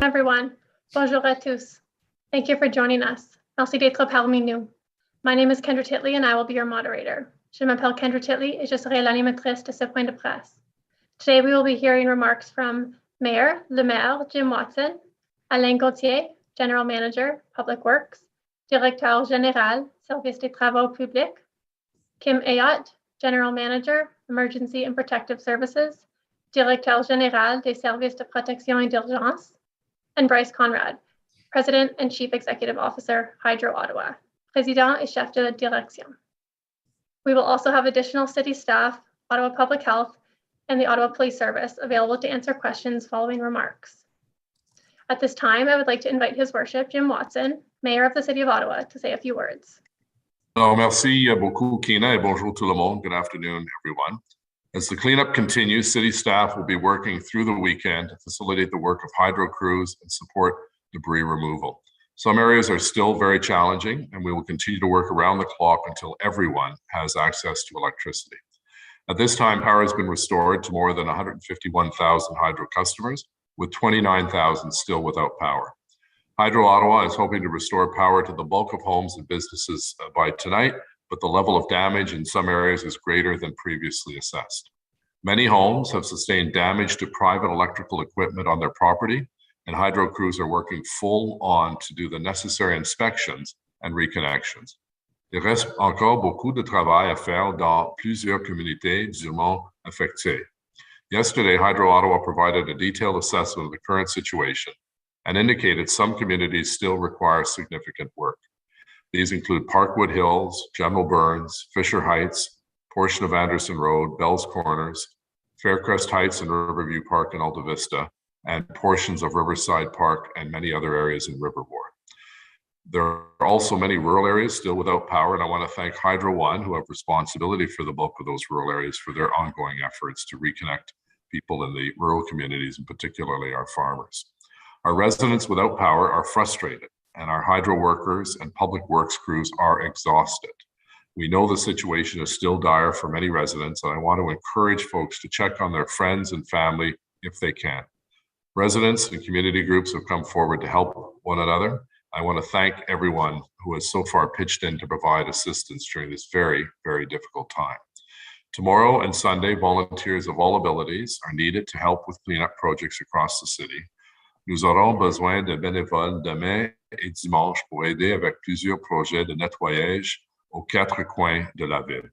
Everyone, bonjour à tous. Thank you for joining us. Merci d'être parmi nous. My name is Kendra Titley and I will be your moderator. Je m'appelle Kendra Titley et je serai l'animatrice de ce point de presse. Today we will be hearing remarks from Mayor Le Maire Jim Watson, Alain Gauthier, General Manager, Public Works, Directeur Général, Service des Travaux Publics, Kim Ayotte, General Manager, Emergency and Protective Services, Directeur Général des Services de Protection et d'Urgence, and Bryce Conrad, President and Chief Executive Officer, Hydro Ottawa, Président et Chef de la Direction. We will also have additional city staff, Ottawa Public Health, and the Ottawa Police Service available to answer questions following remarks. At this time, I would like to invite His Worship Jim Watson, Mayor of the City of Ottawa, to say a few words. Alors, merci beaucoup, Kina, et bonjour tout le monde. Good afternoon, everyone. As the cleanup continues, city staff will be working through the weekend to facilitate the work of hydro crews and support debris removal. Some areas are still very challenging, and we will continue to work around the clock until everyone has access to electricity. At this time, power has been restored to more than 151,000 hydro customers, with 29,000 still without power. Hydro Ottawa is hoping to restore power to the bulk of homes and businesses by tonight, but the level of damage in some areas is greater than previously assessed. Many homes have sustained damage to private electrical equipment on their property, and hydro crews are working full on to do the necessary inspections and reconnections. Il reste encore beaucoup de travail à faire dans plusieurs communautés durement affectées. Yesterday, Hydro Ottawa provided a detailed assessment of the current situation and indicated some communities still require significant work. These include Parkwood Hills, General Burns, Fisher Heights, portion of Anderson Road, Bell's Corners, Faircrest Heights and Riverview Park in Alta Vista, and portions of Riverside Park and many other areas in Riverbourne. There are also many rural areas still without power, and I want to thank Hydro One, who have responsibility for the bulk of those rural areas, for their ongoing efforts to reconnect people in the rural communities, and particularly our farmers. Our residents without power are frustrated, and our hydro workers and public works crews are exhausted. We know the situation is still dire for many residents, and I want to encourage folks to check on their friends and family if they can. Residents and community groups have come forward to help one another. I want to thank everyone who has so far pitched in to provide assistance during this very, very difficult time. Tomorrow and Sunday, volunteers of all abilities are needed to help with cleanup projects across the city. Nous aurons besoin de bénévoles demain et dimanche pour aider avec plusieurs projets de nettoyage aux quatre coins de la ville.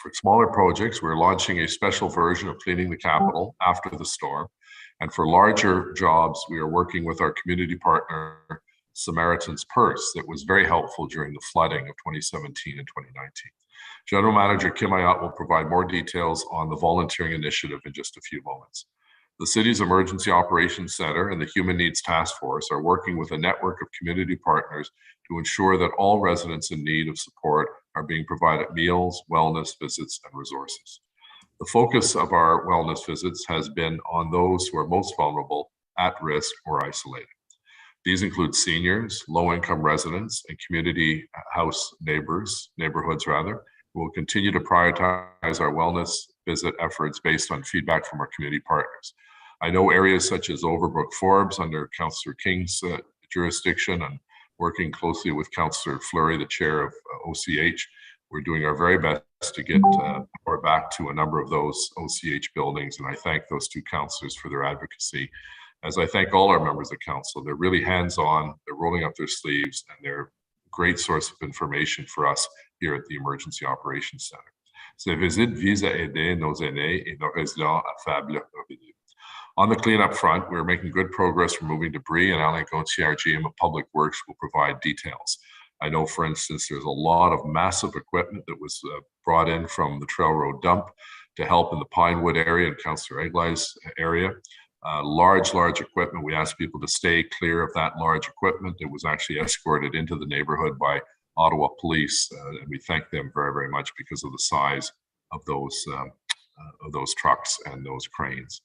For smaller projects, we're launching a special version of cleaning the Capitol after the storm. And for larger jobs, we are working with our community partner, Samaritan's Purse, that was very helpful during the flooding of 2017 and 2019. General Manager Kim Ayotte will provide more details on the volunteering initiative in just a few moments. The city's Emergency Operations Center and the Human Needs Task Force are working with a network of community partners to ensure that all residents in need of support are being provided meals, wellness visits, and resources. The focus of our wellness visits has been on those who are most vulnerable, at risk, or isolated. These include seniors, low-income residents, and community neighborhoods, who will continue to prioritize our wellness visit efforts based on feedback from our community partners. I know areas such as Overbrook Forbes under Councillor King's jurisdiction, and working closely with Councillor Fleury, the chair of OCH, we're doing our very best to get power back to a number of those OCH buildings, and I thank those two councillors for their advocacy, as I thank all our members of council. They're really hands-on, they're rolling up their sleeves, and they're a great source of information for us here at the Emergency Operations Center. Ces visites visent à aider nos aînés et nos résidents à faible revenu. On the cleanup front, we're making good progress removing debris, and Alain Gauthier, our GM of Public Works, will provide details. I know, for instance, there's a lot of massive equipment that was brought in from the Trail Road dump to help in the Pinewood area and Councillor Eglei's area. Large equipment. We asked people to stay clear of that large equipment. It was actually escorted into the neighborhood by Ottawa Police, and we thank them very, very much because of the size of those trucks and those cranes.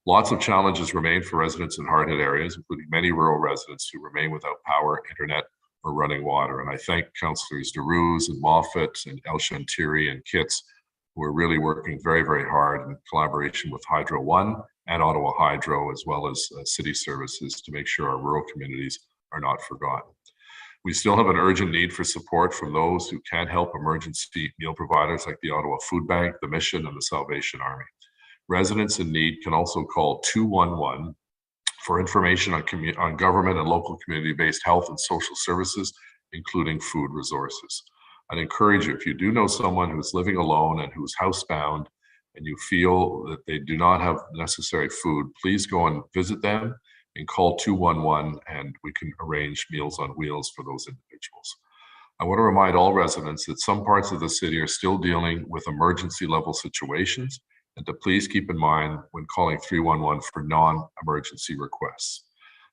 Lots of challenges remain for residents in hard-hit areas, including many rural residents who remain without power, internet, or running water. And I thank Councillors DeRuse and Moffat and El Shantiri and Kitts, who are really working very, very hard in collaboration with Hydro One and Ottawa Hydro, as well as city services, to make sure our rural communities are not forgotten. We still have an urgent need for support from those who can't help emergency meal providers like the Ottawa Food Bank, the Mission, and the Salvation Army. Residents in need can also call 211 for information on government and local community-based health and social services, including food resources. I'd encourage you, if you do know someone who's living alone and who's housebound, and you feel that they do not have necessary food, please go and visit them and call 211, and we can arrange Meals on Wheels for those individuals. I want to remind all residents that some parts of the city are still dealing with emergency level situations, and to please keep in mind when calling 311 for non-emergency requests.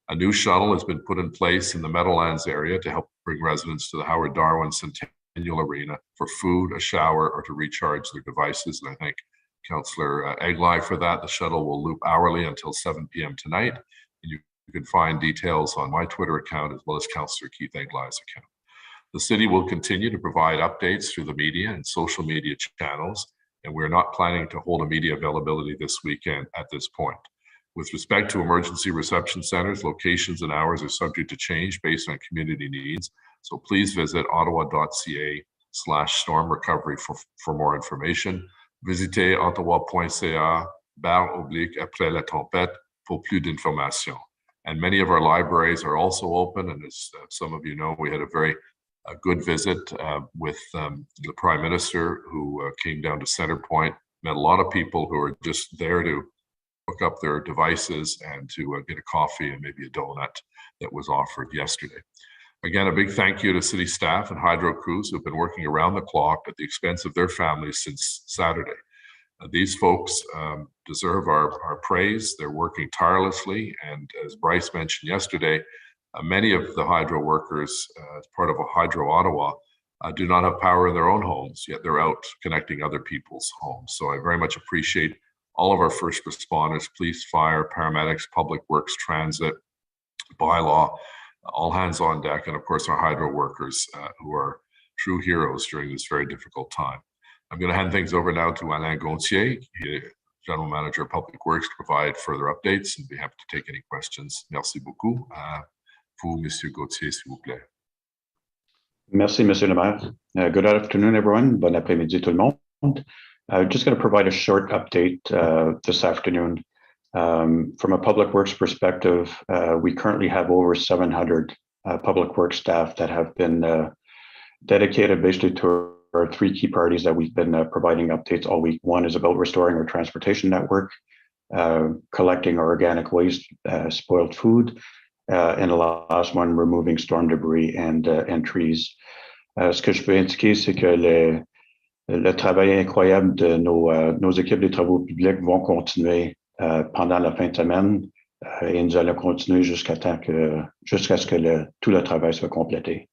A new shuttle has been put in place in the Meadowlands area to help bring residents to the Howard Darwin Centennial Arena for food, a shower, or to recharge their devices. And I thank Councillor Eglai for that. The shuttle will loop hourly until 7 p.m. tonight. And you can find details on my Twitter account as well as Councillor Keith Eglai's account. The city will continue to provide updates through the media and social media channels, and we're not planning to hold a media availability this weekend at this point. With respect to emergency reception centers, locations and hours are subject to change based on community needs. So please visit ottawa.ca/storm recovery for more information. Visitez ottawa.ca/après la tempête pour plus d'informations. And many of our libraries are also open. And as some of you know, we had a very good visit with the Prime Minister, who came down to Centrepoint, met a lot of people who are just there to hook up their devices and to get a coffee and maybe a donut that was offered yesterday. Again, a big thank you to city staff and hydro crews who have been working around the clock at the expense of their families since Saturday. These folks deserve our praise. They're working tirelessly, and as Bryce mentioned yesterday, many of the hydro workers, as part of a Hydro Ottawa, do not have power in their own homes, yet they're out connecting other people's homes. So I very much appreciate all of our first responders, police, fire, paramedics, public works, transit, bylaw, all hands on deck, and of course our hydro workers who are true heroes during this very difficult time. I'm going to hand things over now to Alain Gontier, General Manager of Public Works, to provide further updates and be happy to take any questions. Merci beaucoup. Vous, Monsieur Gauthier, s'il vous plaît. Merci, Monsieur le Maire. Good afternoon, everyone. Bon après-midi, tout le monde. Just going to provide a short update this afternoon. From a public works perspective, we currently have over 700 public works staff that have been dedicated basically to our three key priorities that we've been providing updates all week. One is about restoring our transportation network, collecting our organic waste, spoiled food, and the last one, removing storm debris and trees. Ce que je peux indiquer, c'est que le travail incroyable de nos équipes des travaux publics vont continuer pendant la fin de semaine et nous allons continuer jusqu'à ce que tout le travail soit complété.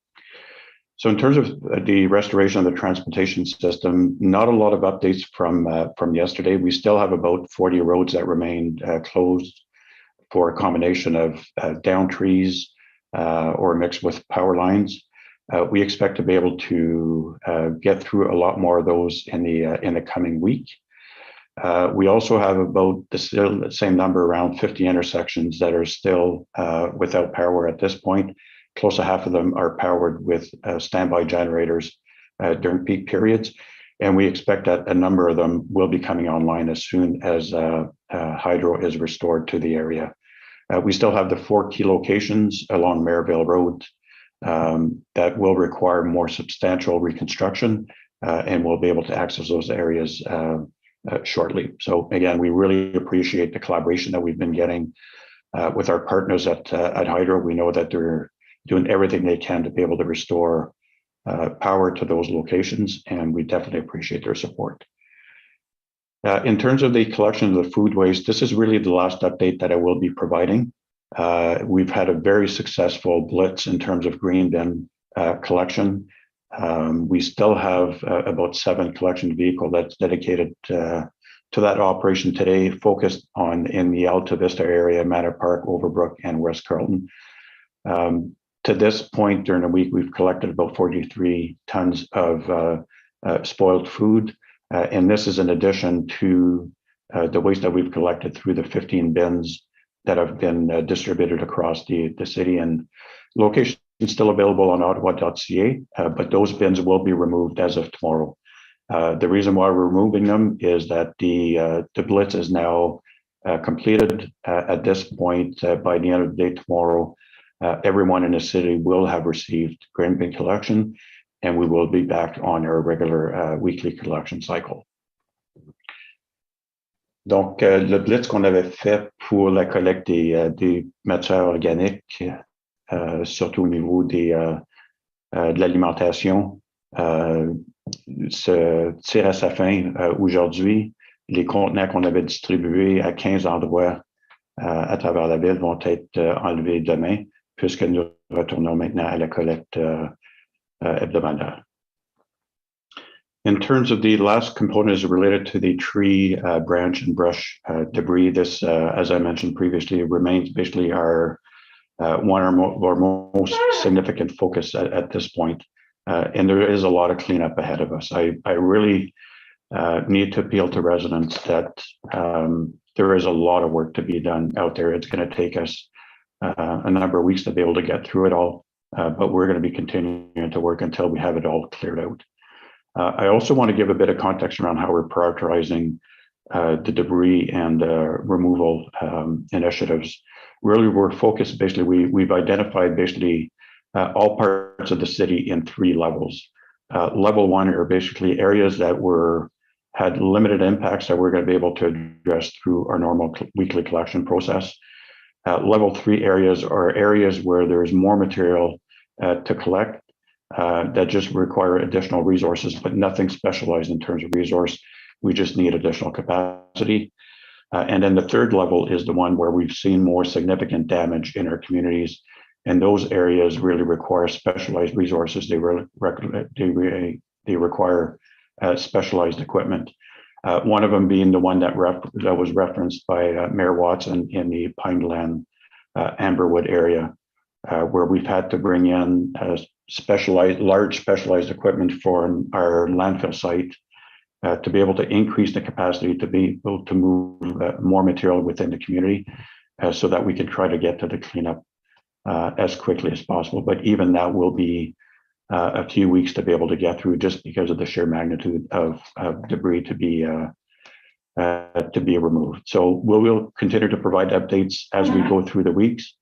So in terms of the restoration of the transportation system, not a lot of updates from yesterday. We still have about 40 roads that remain closed for a combination of down trees or mixed with power lines. We expect to be able to get through a lot more of those in the coming week. We also have about the same number, around 50 intersections that are still without power at this point. Close to half of them are powered with standby generators during peak periods. And we expect that a number of them will be coming online as soon as hydro is restored to the area. We still have the 4 key locations along Merivale Road that will require more substantial reconstruction, and we'll be able to access those areas shortly. So again, we really appreciate the collaboration that we've been getting with our partners at Hydro. We know that they're doing everything they can to be able to restore power to those locations, and we definitely appreciate their support. In terms of the collection of the food waste, this is really the last update that I will be providing. We've had a very successful blitz in terms of green bin collection. We still have about 7 collection vehicles that's dedicated to that operation today, focused on in the Alta Vista area, Manor Park, Overbrook, and West Carleton. To this point during the week, we've collected about 43 tons of spoiled food. And this is in addition to the waste that we've collected through the 15 bins that have been distributed across the city. And location is still available on ottawa.ca, but those bins will be removed as of tomorrow. The reason why we're removing them is that the blitz is now completed. At this point, by the end of the day tomorrow, everyone in the city will have received grain bin collection, and we will be back on our regular weekly collection cycle. Donc, le blitz qu'on avait fait pour la collecte des matières organiques, surtout au niveau de l'alimentation, se tire à sa fin aujourd'hui. Les contenants qu'on avait distribués à 15 endroits à travers la ville vont être enlevés demain, puisque nous retournons maintenant à la collecte hebdomadaire. In terms of the last component is related to the tree, branch, and brush debris. This, as I mentioned previously, remains basically our one of our most significant focus at this point. And there is a lot of cleanup ahead of us. I really need to appeal to residents that there is a lot of work to be done out there. It's going to take us a number of weeks to be able to get through it all, but we're going to be continuing to work until we have it all cleared out. I also want to give a bit of context around how we're prioritizing the debris and removal initiatives. Really, we're focused, basically, we've identified basically all parts of the city in 3 levels. Level 1 are basically areas that had limited impacts that we're going to be able to address through our normal weekly collection process. Level 3 areas are areas where there's more material to collect that just require additional resources, but nothing specialized in terms of resource. We just need additional capacity. And then the 3rd level is the one where we've seen more significant damage in our communities. And those areas really require specialized resources. They require specialized equipment. One of them being the one that was referenced by Mayor Watson in the Pineland Amberwood area, where we've had to bring in large specialized equipment for our landfill site to be able to increase the capacity to be able to move more material within the community so that we can try to get to the cleanup as quickly as possible. But even that will be a few weeks to be able to get through, just because of the sheer magnitude of debris to be removed. So we'll continue to provide updates as we go through the weeks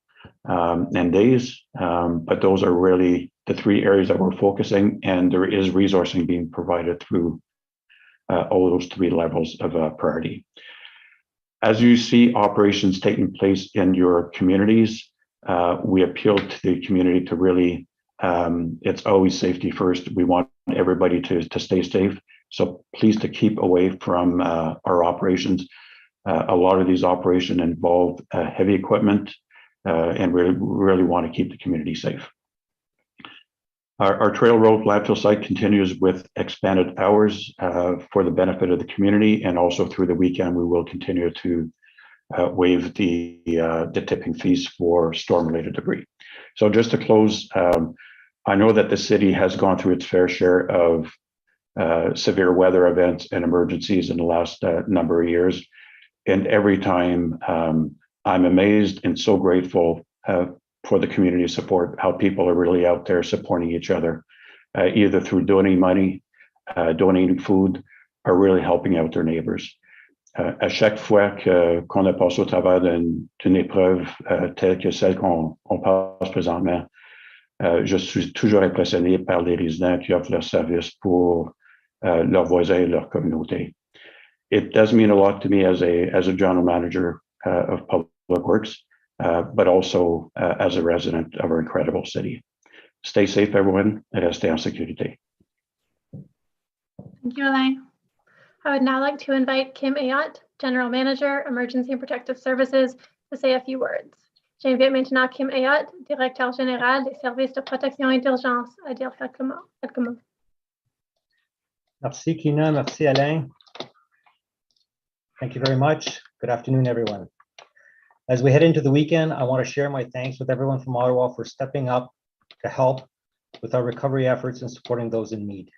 and days, but those are really the 3 areas that we're focusing, and there is resourcing being provided through all those 3 levels of priority. As you see operations taking place in your communities, we appeal to the community to really, it's always safety first. We want everybody to stay safe. So please to keep away from our operations. A lot of these operations involve heavy equipment, and really want to keep the community safe. Our Trail Road landfill site continues with expanded hours for the benefit of the community, and also through the weekend we will continue to waive the tipping fees for storm-related debris. So just to close, I know that the city has gone through its fair share of severe weather events and emergencies in the last number of years, and every time I'm amazed and so grateful for the community support, how people are really out there supporting each other, either through donating money, donating food, or really helping out their neighbors. À chaque fois qu'on a passé au travers d'une épreuve telle que celle qu'on passe présentement, je suis toujours impressionné par les résidents qui offrent leur service pour leurs voisins et leur communauté. It does mean a lot to me as a general manager of Public Works, but also as a resident of our incredible city. Stay safe, everyone, and restez en sécurité. Thank you, Alain. I would now like to invite Kim Ayotte, General Manager, Emergency and Protective Services, to say a few words. J'invite maintenant Kim Ayotte, Directeur Général des Services de Protection et d'Urgence, à dire quelques mots. Merci, Kina. Merci, Alain. Thank you very much. Good afternoon, everyone. As we head into the weekend, I want to share my thanks with everyone from Ottawa for stepping up to help with our recovery efforts and supporting those in need.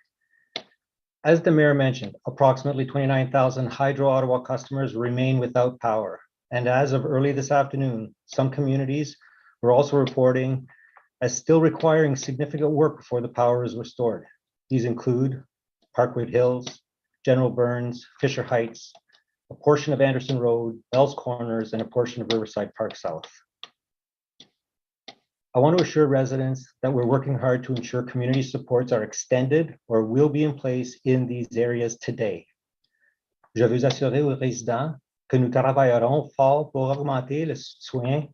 As the mayor mentioned, approximately 29,000 Hydro Ottawa customers remain without power. And as of early this afternoon, some communities were also reporting as still requiring significant work before the power is restored. These include Parkwood Hills, General Burns, Fisher Heights, a portion of Anderson Road, Bell's Corners, and a portion of Riverside Park South. I want to assure residents that we're working hard to ensure community supports are extended or will be in place in these areas today. Je veux assurer aux résidents que nous travaillerons fort pour augmenter le soutien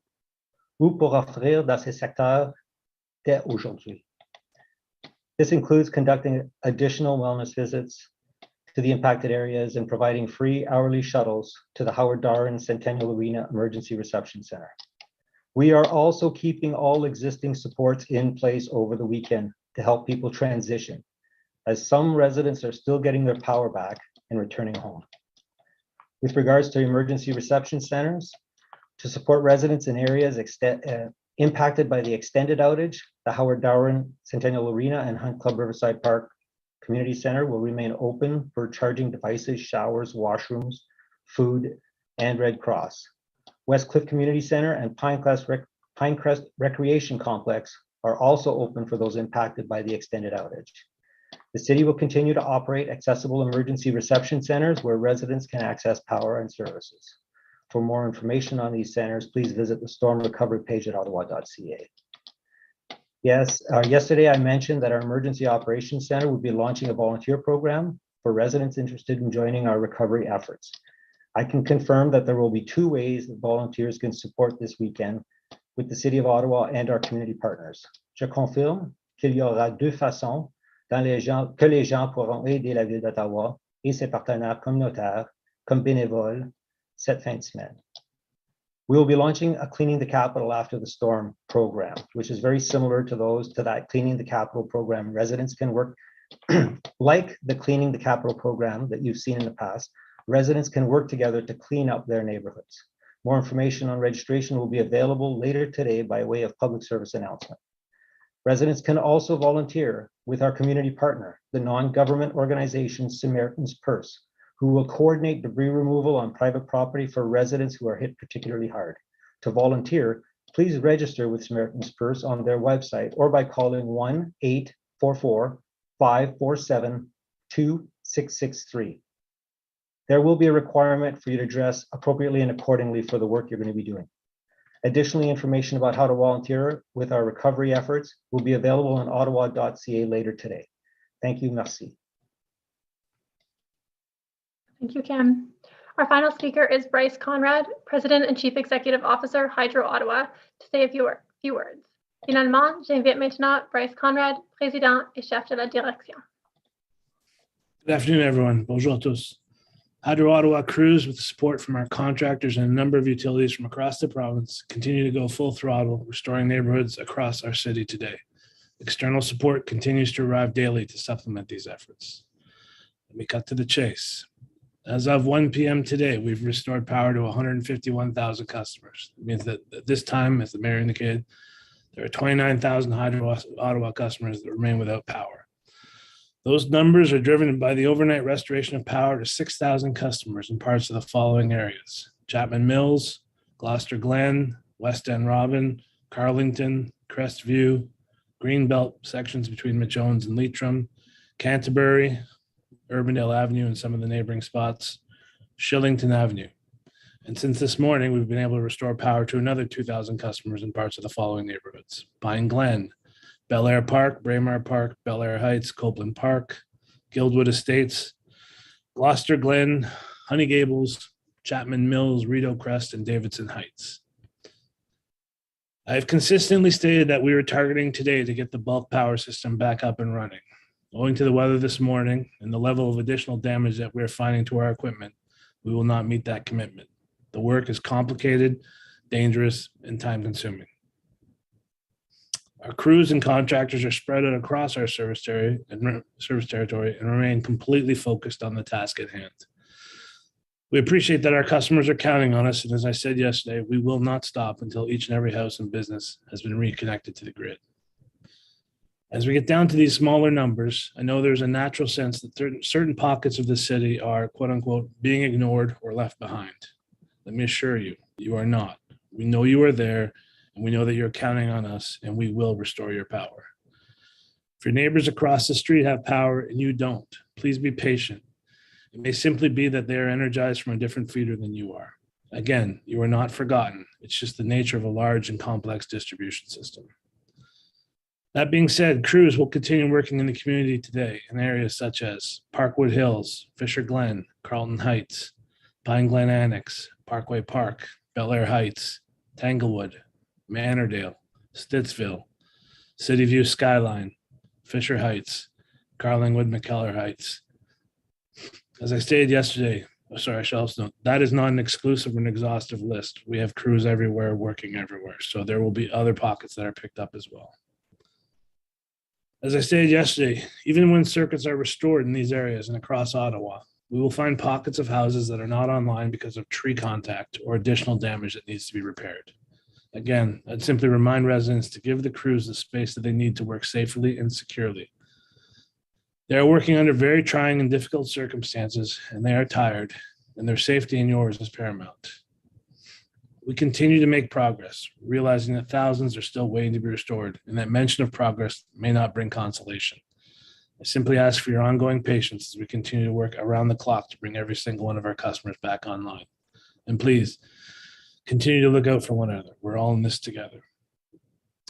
ou pour offrir dans ces secteurs dès aujourd'hui. This includes conducting additional wellness visits to the impacted areas and providing free hourly shuttles to the Howard Darwin Centennial Arena Emergency Reception Center. We are also keeping all existing supports in place over the weekend to help people transition, as some residents are still getting their power back and returning home. With regards to emergency reception centers, to support residents in areas impacted by the extended outage, the Howard Darwin Centennial Arena and Hunt Club Riverside Park Community Center will remain open for charging devices, showers, washrooms, food, and Red Cross. West Cliff Community Center and Pinecrest Recreation Complex are also open for those impacted by the extended outage. The city will continue to operate accessible emergency reception centers where residents can access power and services. For more information on these centers, please visit the storm recovery page at ottawa.ca. Yes, yesterday I mentioned that our Emergency Operations Center would be launching a volunteer program for residents interested in joining our recovery efforts. I can confirm that there will be two ways that volunteers can support this weekend with the City of Ottawa and our community partners. Je confirme qu'il y aura deux façons que les gens pourront aider la Ville d'Ottawa et ses partenaires communautaires comme bénévoles cette fin de semaine. We will be launching a Cleaning the Capital After the Storm program, which is very similar to that Cleaning the Capital program. Residents can work like the Cleaning the Capital program that you've seen in the past. Residents can work together to clean up their neighborhoods. More information on registration will be available later today by way of public service announcement. Residents can also volunteer with our community partner, the non-government organization Samaritan's Purse, who will coordinate debris removal on private property for residents who are hit particularly hard. To volunteer, please register with Samaritan's Purse on their website or by calling 1-844-547-2663. There will be a requirement for you to dress appropriately and accordingly for the work you're going to be doing. Additionally, information about how to volunteer with our recovery efforts will be available on ottawa.ca later today. Thank you, merci. Thank you, Kim. Our final speaker is Bryce Conrad, President and Chief Executive Officer, Hydro Ottawa, to say a few words. Finalement, j'invite maintenant Bryce Conrad, Président et Chef de la Direction. Good afternoon, everyone. Bonjour à tous. Hydro Ottawa crews, with support from our contractors and a number of utilities from across the province, continue to go full throttle, restoring neighborhoods across our city today. External support continues to arrive daily to supplement these efforts. Let me cut to the chase. As of 1 p.m. today, we've restored power to 151,000 customers. It means that at this time, as the mayor indicated, there are 29,000 Hydro Ottawa customers that remain without power. Those numbers are driven by the overnight restoration of power to 6,000 customers in parts of the following areas: Chapman Mills, Gloucester Glen, West End Robin, Carlington, Crestview, Greenbelt sections between Majones and Leitrim, Canterbury, Urbandale Avenue and some of the neighboring spots, Shillington Avenue. And since this morning, we've been able to restore power to another 2,000 customers in parts of the following neighborhoods: Pine Glen, Bel Air Park, Braemar Park, Bel Air Heights, Copeland Park, Guildwood Estates, Gloucester Glen, Honey Gables, Chapman Mills, Rideau Crest, and Davidson Heights. I've consistently stated that we were targeting today to get the bulk power system back up and running. Owing to the weather this morning and the level of additional damage that we're finding to our equipment, we will not meet that commitment. The work is complicated, dangerous, and time-consuming. Our crews and contractors are spread out across our service territory and remain completely focused on the task at hand. We appreciate that our customers are counting on us, and as I said yesterday, we will not stop until each and every house and business has been reconnected to the grid. As we get down to these smaller numbers, I know there's a natural sense that certain pockets of the city are, quote unquote, being ignored or left behind. Let me assure you, you are not. We know you are there, and we know that you're counting on us, and we will restore your power. If your neighbors across the street have power and you don't, please be patient. It may simply be that they are energized from a different feeder than you are. Again, you are not forgotten. It's just the nature of a large and complex distribution system. That being said, crews will continue working in the community today in areas such as Parkwood Hills, Fisher Glen, Carlton Heights, Pine Glen Annex, Parkway Park, Bel Air Heights, Tanglewood, Mannerdale, Stittsville, City View Skyline, Fisher Heights, Carlingwood, McKellar Heights. As I stated yesterday, I should also note, that is not an exclusive or an exhaustive list. We have crews everywhere working everywhere. So there will be other pockets that are picked up as well. As I stated yesterday, even when circuits are restored in these areas and across Ottawa, we will find pockets of houses that are not online because of tree contact or additional damage that needs to be repaired. Again, I'd simply remind residents to give the crews the space that they need to work safely and securely. They are working under very trying and difficult circumstances, and they are tired, and their safety and yours is paramount. We continue to make progress, realizing that thousands are still waiting to be restored, and that mention of progress may not bring consolation. I simply ask for your ongoing patience as we continue to work around the clock to bring every single one of our customers back online. And please, continue to look out for one another. We're all in this together.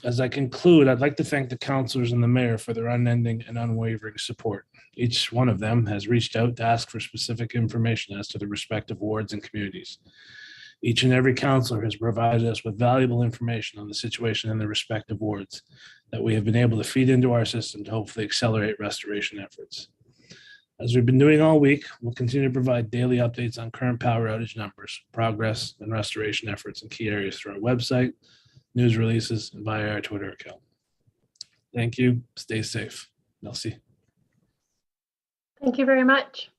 As I conclude, I'd like to thank the councillors and the mayor for their unending and unwavering support. Each one of them has reached out to ask for specific information as to the respective wards and communities. Each and every councillor has provided us with valuable information on the situation in their respective wards that we have been able to feed into our system to hopefully accelerate restoration efforts. As we've been doing all week, we'll continue to provide daily updates on current power outage numbers, progress, and restoration efforts in key areas through our website, news releases, and via our Twitter account. Thank you. Stay safe. Merci. Thank you very much.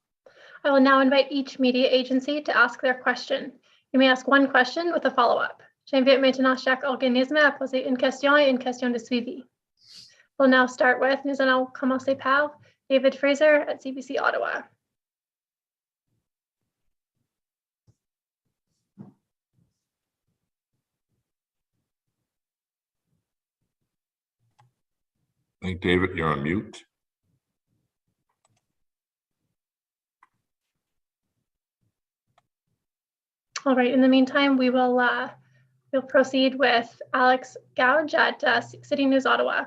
I will now invite each media agency to ask their question. You may ask one question with a follow-up. J'invite maintenant chaque organisme à poser une question et une question de suivi. We'll now start with, nous allons commencer par David Fraser at CBC Ottawa. I think, David, you're on mute. All right, in the meantime, we'll proceed with Alex Gouge at City News Ottawa.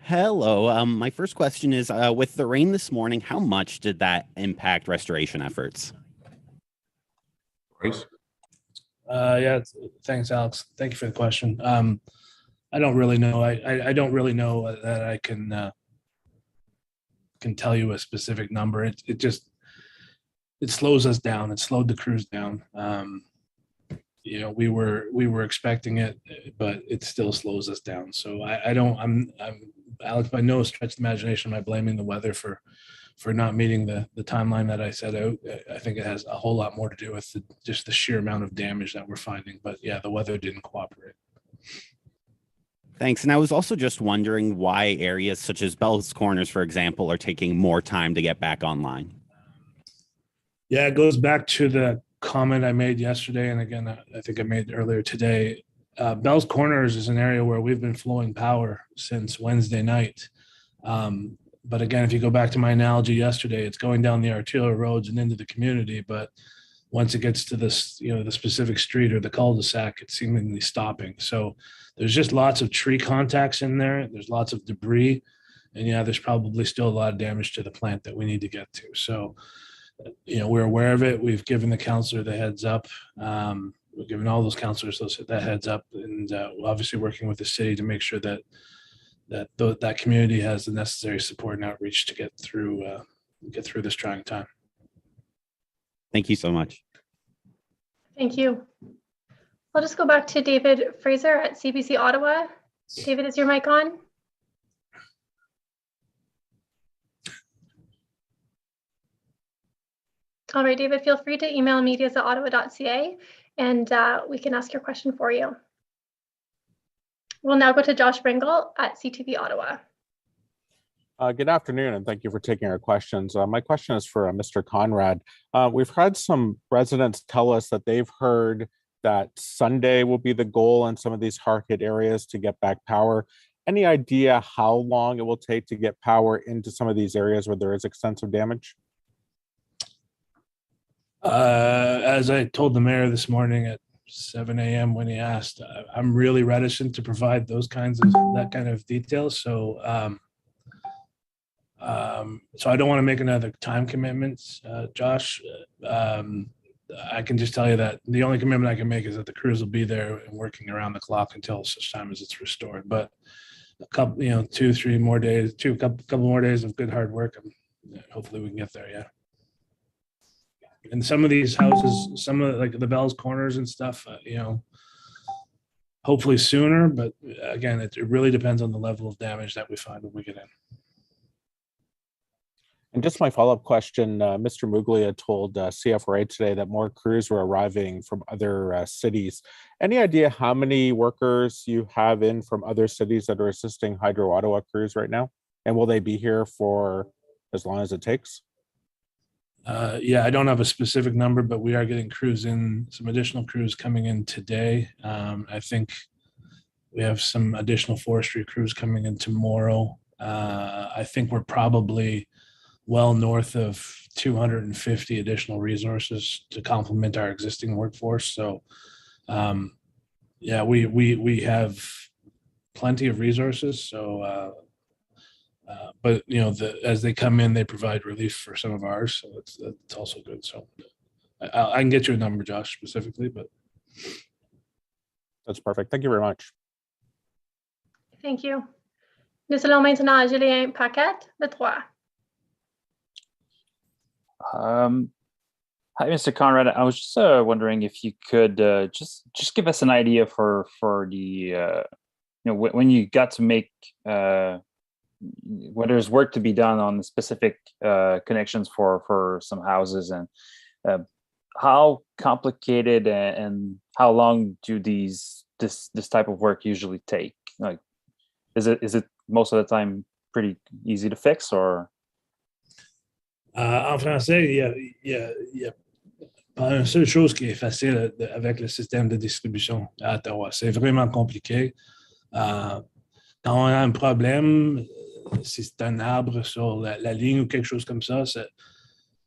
Hello. My first question is, with the rain this morning, how much did that impact restoration efforts? Bryce? Yeah, thanks, Alex. Thank you for the question. I don't really know. I don't really know that I can tell you a specific number. It slows us down. It slowed the crews down. You know, we were expecting it, but it still slows us down. So I'm Alex, by no stretch of imagination am I blaming the weather for not meeting the timeline that I set out. I think it has a whole lot more to do with just the sheer amount of damage that we're finding. But yeah, the weather didn't cooperate. Thanks. And I was also just wondering why areas such as Bell's Corners, for example, are taking more time to get back online. Yeah, it goes back to the comment I made yesterday, and again, I think I made earlier today. Bell's Corners is an area where we've been flowing power since Wednesday night. But again, if you go back to my analogy yesterday, it's going down the arterial roads and into the community. But once it gets to this, you know, the specific street or the cul-de-sac, it's seemingly stopping. So there's just lots of tree contacts in there. There's lots of debris. And yeah, there's probably still a lot of damage to the plant that we need to get to. So, you know, we're aware of it. We've given the counselor the heads up. We've given all those counselors that heads up, and obviously working with the city to make sure that that community has the necessary support and outreach to get through this trying time. Thank you so much. Thank you. I'll just go back to David Fraser at CBC Ottawa. David, is your mic on? All right, David, feel free to email medias@ottawa.ca and we can ask your question for you. We'll now go to Josh Bringle at CTV Ottawa. Good afternoon, and thank you for taking our questions. My question is for Mr. Conrad. We've had some residents tell us that they've heard that Sunday will be the goal in some of these hard-hit areas to get back power. Any idea how long it will take to get power into some of these areas where there is extensive damage? As I told the mayor this morning at 7 a.m. when he asked, I'm really reticent to provide that kind of details. So I don't want to make another time commitment, Josh. I can just tell you that the only commitment I can make is that the crews will be there and working around the clock until such time as it's restored. But a couple, 2-3 more days, couple more days of good hard work, and hopefully we can get there. Yeah. And some of these houses, some of like the Bell's Corners and stuff, hopefully sooner. But again, it really depends on the level of damage that we find when we get in. And just my follow-up question, Mr. Muglia told CFRA today that more crews were arriving from other cities. Any idea how many workers you have in from other cities that are assisting Hydro Ottawa crews right now? And will they be here for as long as it takes? Yeah, I don't have a specific number, but we are getting crews in, some additional crews coming in today. I think we have some additional forestry crews coming in tomorrow. I think we're probably well north of 250 additional resources to complement our existing workforce. So yeah, we have plenty of resources. So but as they come in, they provide relief for some of ours. So it's also good. So I can get you a number, Josh, specifically, but that's perfect. Thank you very much. Thank you. Nous allons maintenant à Julien Paquette de Troyes. Hi, Mr. Conrad. I was just wondering if you could just give us an idea for the when you got to make when there's work to be done on the specific connections for some houses, and how complicated and how long do this type of work usually take? Like, is it most of the time pretty easy to fix, or? En français, il y a pas une seule chose qui est facile avec le système de distribution à Ottawa. C'est vraiment compliqué. Quand on a un problème, si c'est un arbre sur la ligne ou quelque chose comme ça,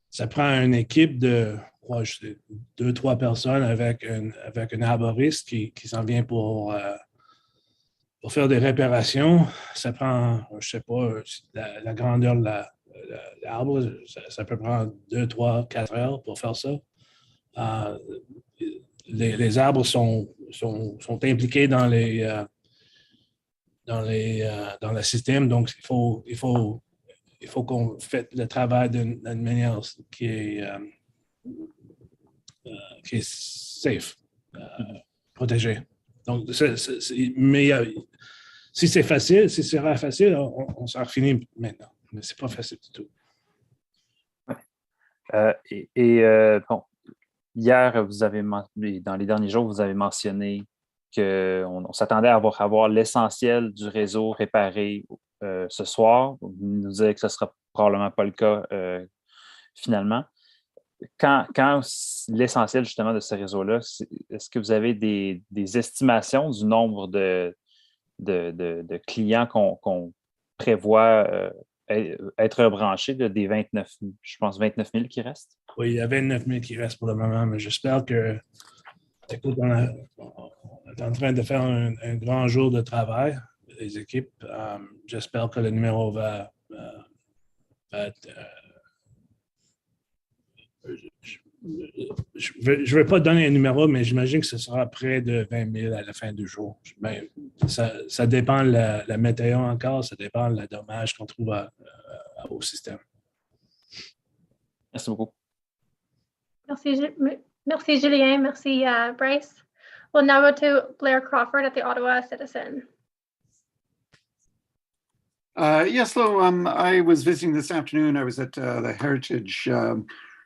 ça prend une équipe de 2-3 personnes avec un arboriste qui s'en vient pour faire des réparations. Ça prend, je sais pas, la grandeur de l'arbre, ça peut prendre 2, 3, 4 heures pour faire ça. Les arbres sont impliqués dans le système, donc il faut qu'on fasse le travail d'une manière qui est safe, protégée. Donc, mais si c'est facile, si c'est facile, on s'en finit maintenant. Mais c'est pas facile du tout. Bon, hier, dans les derniers jours, vous avez mentionné qu'on s'attendait à avoir l'essentiel du réseau réparé ce soir. Vous nous disiez que ce ne sera probablement pas le cas finalement. Quand l'essentiel justement de ce réseau-là, est-ce que vous avez des estimations du nombre de clients qu'on prévoit être branchés, des 29 000 qui restent? Oui, il y a 29 000 qui restent pour le moment, mais j'espère que, écoute, on est en train de faire un grand jour de travail, les équipes. J'espère que le numéro va être... je ne vais pas donner un numéro, mais j'imagine que ce sera près de 20 000 à la fin du jour. Mais ça dépend de la météo encore, ça dépend de la dommage qu'on trouve au système. Merci beaucoup. Merci Julien. Merci Bryce. We'll now go to Blair Crawford at the Ottawa Citizen. Yes, hello. I was visiting this afternoon. I was at the Heritage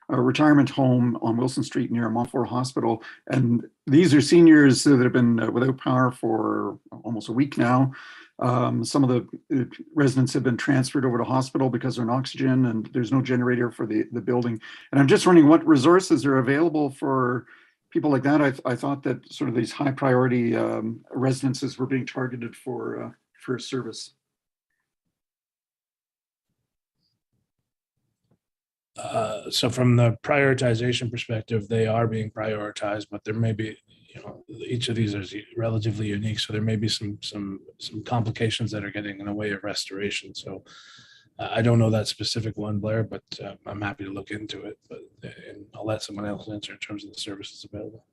retirement home on Wilson Street near Montfort Hospital. And these are seniors that have been without power for almost a week now. Some of the residents have been transferred over to hospital because they're on oxygen and there's no generator for the building. And I'm just wondering what resources are available for people like that. I thought that sort of these high priority residences were being targeted for service. So from the prioritization perspective, they are being prioritized, but there may be, each of these is relatively unique. So there may be some complications that are getting in the way of restoration. So I don't know that specific one, Blair, but I'm happy to look into it. But and I'll let someone else answer in terms of the services available.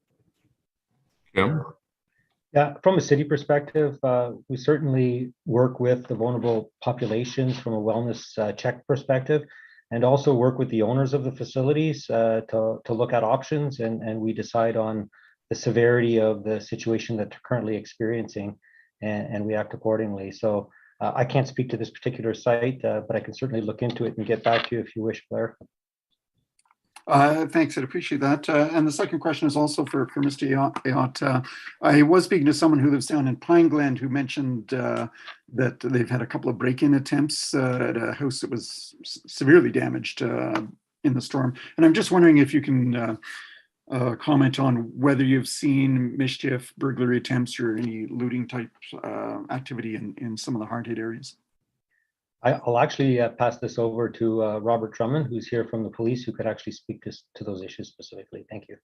Kim? Yeah, from a city perspective, we certainly work with the vulnerable populations from a wellness check perspective, and also work with the owners of the facilities to look at options, and we decide on the severity of the situation that they're currently experiencing, and we act accordingly. So I can't speak to this particular site, but I can certainly look into it and get back to you if you wish, Blair. Thanks, I'd appreciate that. And the second question is also for Mr. Ayotte. I was speaking to someone who lives down in Pine Glen who mentioned that they've had a couple of break-in attempts at a house that was severely damaged in the storm. And I'm just wondering if you can comment on whether you've seen mischief, burglary attempts, or any looting type activity in some of the hard-hit areas. I'll actually pass this over to Robert Drummond, who's here from the police, who could actually speak to those issues specifically. Thank you.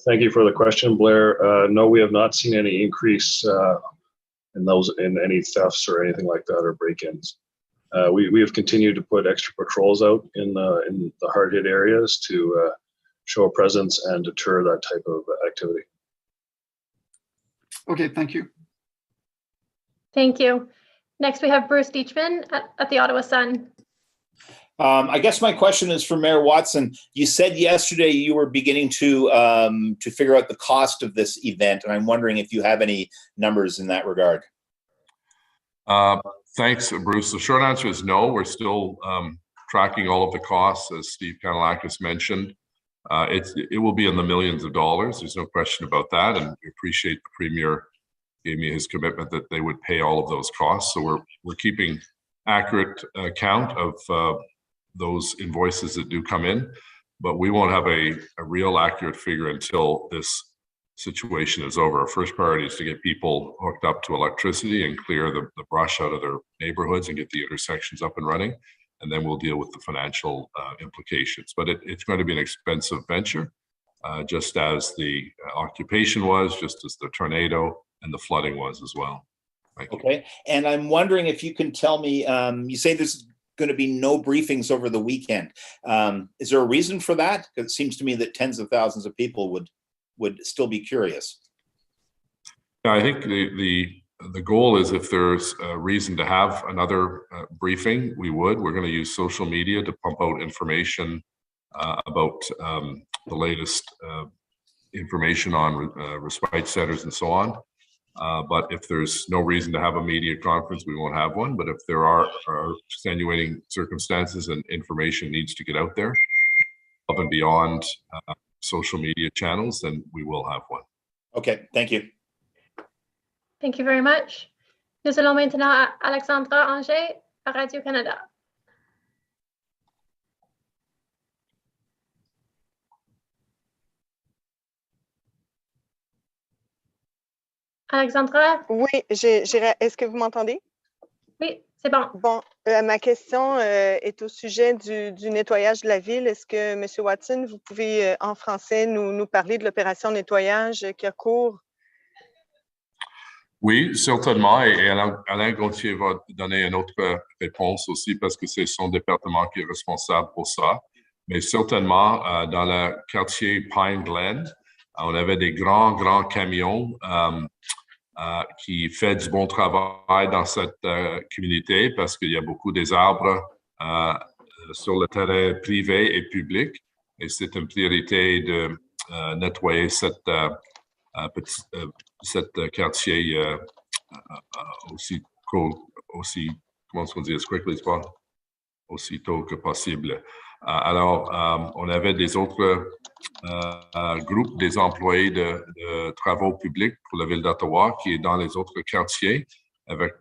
Thank you for the question, Blair. No, we have not seen any increase in any thefts or anything like that, or break-ins. We have continued to put extra patrols out in the hard-hit areas to show a presence and deter that type of activity. Okay, thank you. Thank you. Next, we have Bruce Deachman at the Ottawa Sun. I guess my question is for Mayor Watson. You said yesterday you were beginning to figure out the cost of this event, and I'm wondering if you have any numbers in that regard. Thanks, Bruce. The short answer is no. We're still tracking all of the costs, as Steve Kanalakis mentioned. It will be in the millions of dollars. There's no question about that, and we appreciate the Premier gave me his commitment that they would pay all of those costs. So we're keeping accurate count of those invoices that do come in, but we won't have a real accurate figure until this situation is over. Our first priority is to get people hooked up to electricity and clear the brush out of their neighborhoods and get the intersections up and running, and then we'll deal with the financial implications. But it's going to be an expensive venture, just as the occupation was, just as the tornado and the flooding was as well. Thank you. Okay, and I'm wondering if you can tell me, you say there's going to be no briefings over the weekend. Is there a reason for that? Because it seems to me that tens of thousands of people would still be curious. Yeah, I think the goal is, if there's a reason to have another briefing, we're going to use social media to pump out information about the latest information on respite centers and so on. But if there's no reason to have a media conference, we won't have one. But if there are extenuating circumstances and information needs to get out there up and beyond social media channels, then we will have one. Okay, thank you. Thank you very much. Nous allons maintenant à Alexandra Anger à Radio-Canada. Alexandra? Oui, est-ce que vous m'entendez? Oui, c'est bon. Bon, ma question est au sujet du nettoyage de la ville. Est-ce que, M. Watson, vous pouvez, en français, nous parler de l'opération nettoyage qui a cours? Oui, certainement. Et Alain Gauthier va donner une autre réponse aussi, parce que c'est son département qui est responsable pour ça. Mais certainement, dans le quartier Pine Glen, on avait des grands camions qui fait du bon travail dans cette communauté, parce qu'il y a beaucoup des arbres sur le terrain privé et public, et c'est une priorité de nettoyer cette quartier aussi, comment on dit, as quickly as possible, aussitôt que possible. Alors, on avait des autres groupes des employés de travaux publics pour la ville d'Ottawa qui est dans les autres quartiers avec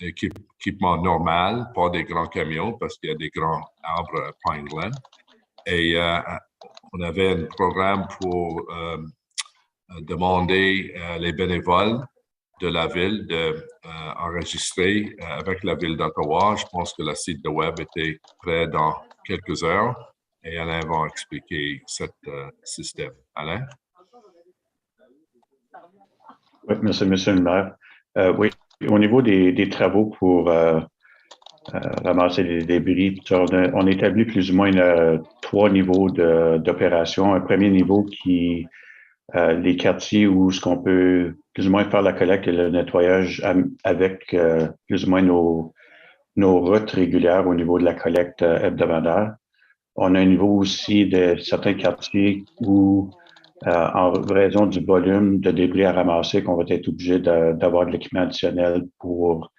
équipement normal, pas des grands camions parce qu'il y a des grands arbres à Pine Glen. Et on avait un programme pour demander les bénévoles de la ville d'enregistrer avec la ville d'Ottawa. Je pense que le site de web était prêt dans quelques heures et Alain va expliquer ce système. Alain? Oui, monsieur le maire. Oui, au niveau des travaux pour ramasser les débris, on établit plus ou moins 3 niveaux d'opération. Un premier niveau qui les quartiers où ce qu'on peut plus ou moins faire la collecte et le nettoyage avec plus ou moins nos routes régulières au niveau de la collecte hebdomadaire. On a un niveau aussi de certains quartiers où, en raison du volume de débris à ramasser, qu'on va être obligé d'avoir de l'équipement additionnel pour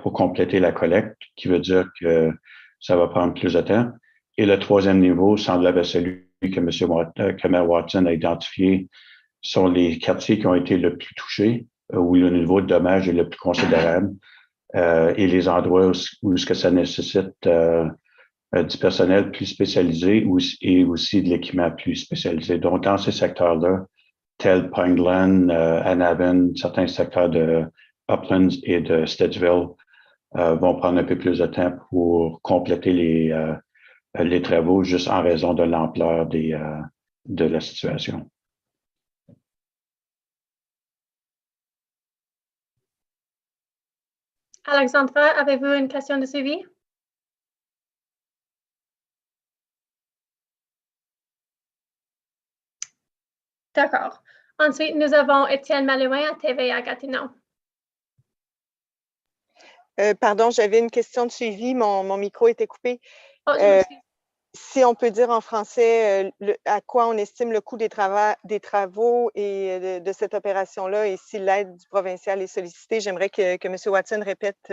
compléter la collecte, qui veut dire que ça va prendre plus de temps. Et le troisième niveau semble être celui que Maire Watson a identifié sont les quartiers qui ont été le plus touchés, où le niveau de dommage est le plus considérable, et les endroits où ce que ça nécessite du personnel plus spécialisé et aussi de l'équipement plus spécialisé. Donc, dans ces secteurs-là, tels Pine Glen, Anavon, certains secteurs de Uplands et de Stittsville vont prendre un peu plus de temps pour compléter les travaux juste en raison de l'ampleur de la situation. Alexandra, avez-vous une question de suivi? D'accord. Ensuite, nous avons Étienne Malouin à TVA Gatineau. Pardon, j'avais une question de suivi. Mon micro était coupé. Oh, je m'excuse. Si on peut dire en français à quoi on estime le coût des travaux et de cette opération-là et si l'aide du provincial est sollicitée, j'aimerais que M. Watson répète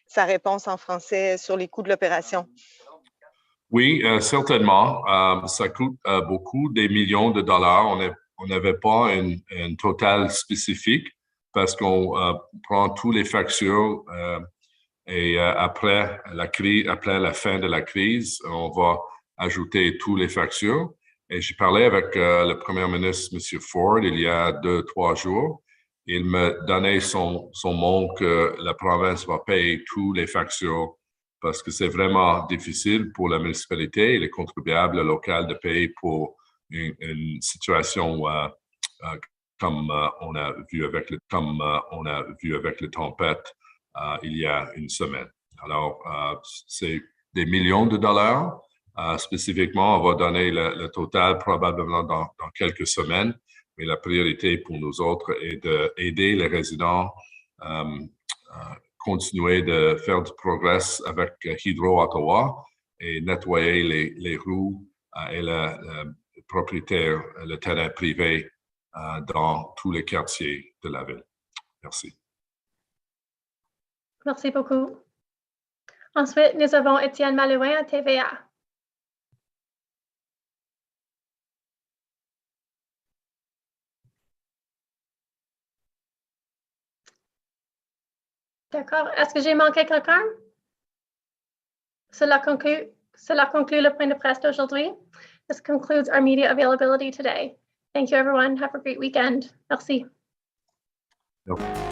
sa réponse en français sur les coûts de l'opération. Oui, certainement. Ça coûte beaucoup, des millions de dollars. On n'avait pas un total spécifique parce qu'on prend tous les factures et après la fin de la crise, on va ajouter toutes les factures. Et j'ai parlé avec le premier ministre, M. Ford, il y a 2-3 jours. Il me donnait son mot que la province va payer toutes les factures parce que c'est vraiment difficile pour la municipalité et les contribuables locaux de payer pour une situation comme on a vu avec les tempêtes il y a une semaine. Alors, c'est des millions de dollars. Spécifiquement, on va donner le total probablement dans quelques semaines, mais la priorité pour nous autres est d'aider les résidents continuer de faire du progrès avec Hydro Ottawa et nettoyer les rues et le propriétaire, le terrain privé dans tous les quartiers de la ville. Merci. Merci beaucoup. Ensuite, nous avons Étienne Malouin à TVA. D'accord. Est-ce que j'ai manqué quelqu'un? Cela conclut le point de presse d'aujourd'hui. This concludes our media availability today. Thank you, everyone. Have a great weekend. Merci. Yep.